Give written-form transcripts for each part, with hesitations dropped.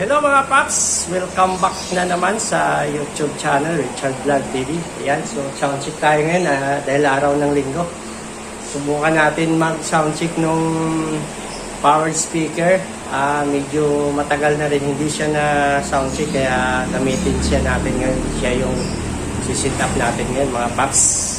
Hello mga paps! Welcome back na naman sa YouTube channel, Richard Vlog TV. Ayan, so soundcheck tayo ngayon dahil araw ng linggo. Subukan natin mag-soundcheck nung powered speaker. Medyo matagal na rin hindi siya na soundcheck kaya gamitin siya natin ngayon. Siya yung sisit up natin ngayon mga paps.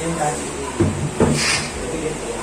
Yung dati yung video niya.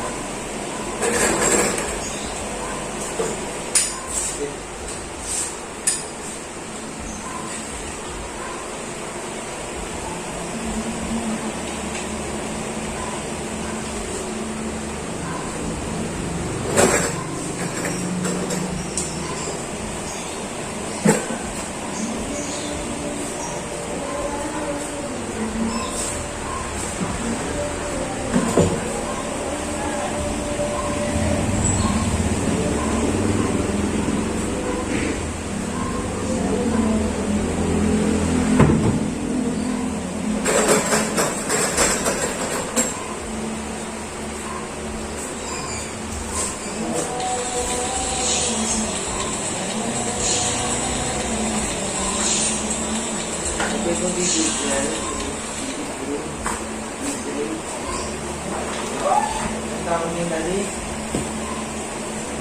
Ang tawag yung nali.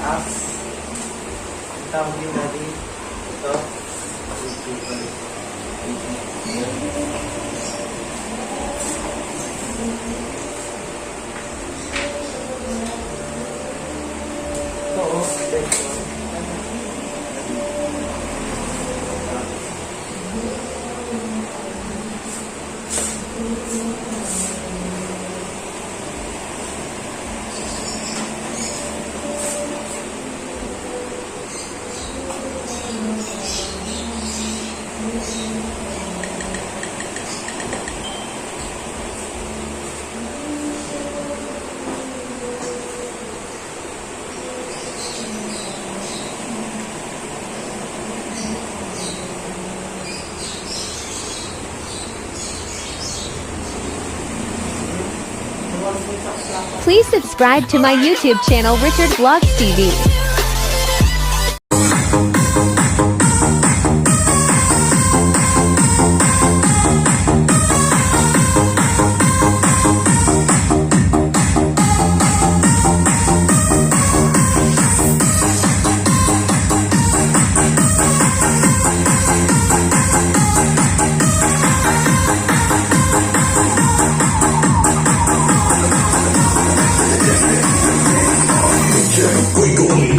Apps. Ang tawag yung nali. Ito. Ito. Please subscribe to my YouTube channel Richard Vlogs TV. We're going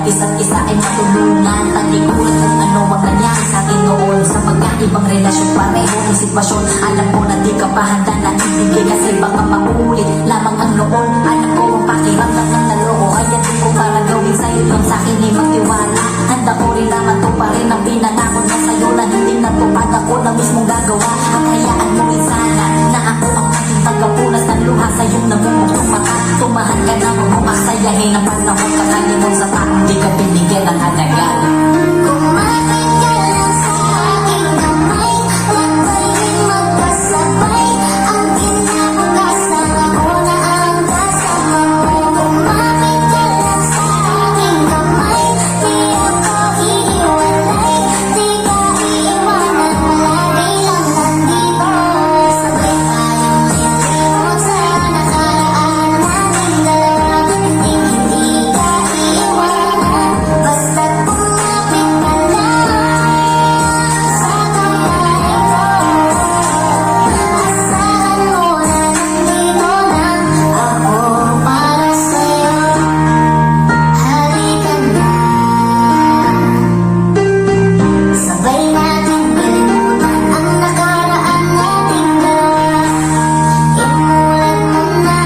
isa't isa ay matulungan. Talikuran kung ano ang nangyari sa atin noon. Sa magkaibang relasyon, pareho ang sitwasyon. Alam ko na di ka pa handa na ibigay, kasi baka maulit lamang ang noon. Alam ko ang pakiramdam ng naloko, kaya di ko para gawin sa'yo yung sa'kin ay magtiwala. Handa ko rin naman to pa rin ang pinangako na sa'yo, na hindi natupad ako na mismong gagawa. At hayaan mo rin sana na ako ang maging tagapunas ng luha sa iyong namumutong mata. Tumahan ka na mo, aksayahin ang panahon, kakalimon sa taong di ka binigyan ng halaga. Kumapit ka lang sa aking kamay, huwag tayong magkasabay. Ang kinabukasan ako na ang kasama mo. Kumapit ka lang sa aking kamay, di ako iiwalay. Di ka iiwanan, lagi lang nandito. Sabay tayong lilimot sa nakaraan nating dalawa. Hindi ka iiwanan, basta't kumapit ka lang sa kamay ko. Asahan mo na nandito na ako para sa'yo. Halika na, sabay natin kalimutan ang nakaraan nating dalawa. Imulan mo na,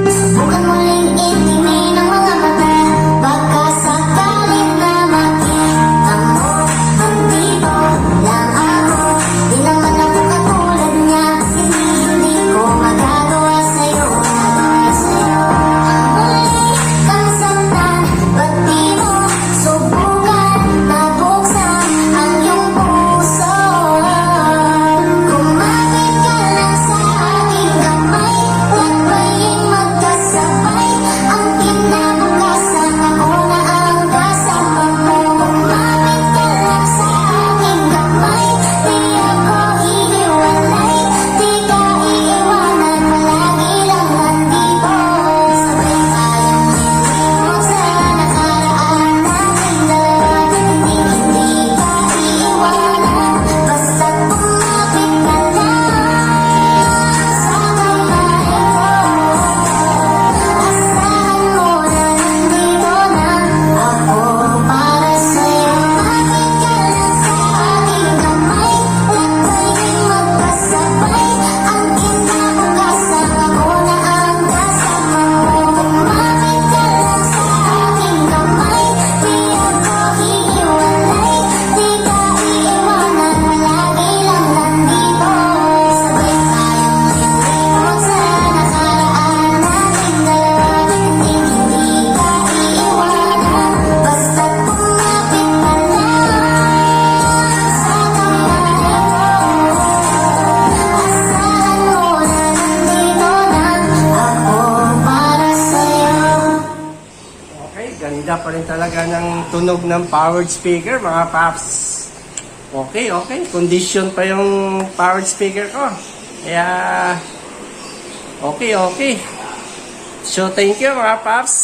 subukan muling intimin ang mga mata. Baka sakaling na makita mo, nandito lang ako. Di naman ako katulad niya, hindi ko magagawa sa'yo. Muli kang saktan, ba't di mo subukan na buksan ang iyong puso? Kumapit ka lang sa aking kamay, huwag tayong magkasabay. Ang kinabukasan ako na ang kasama mo. Kumapit ka lang sa aking kamay, di ako iiwalay. Di ka iiwanan, palagi lang nandito. Sabay tayong lilimot sa nakaraan nating dalawa. Hindi ka iiwanan, basta't kumapit ka lang sa kamay ko. Asahan mo na nandito na ako para sa'yo. Kumapit ka lang sa aking kamay, huwag tayong magkasabay. Ang kinabukasan ako na ang kasama mo. Kumapit ka lang sa aking kamay, di ako iiwalay. Di ka iiwanan, palagi lang nandito. Sabay tayong lilimot sa nakaraan nating dalawa. Hindi ka iiwanan, basta't kumapit ka lang sa kamay ko. Asahan mo na nandito na ako para sa'yo. Okay, ganda pa rin talaga ng tunog ng powered speaker, mga paps. Okay, okay. Condition pa yung powered speaker ko. Kaya, okay, okay. So, thank you, mga paps.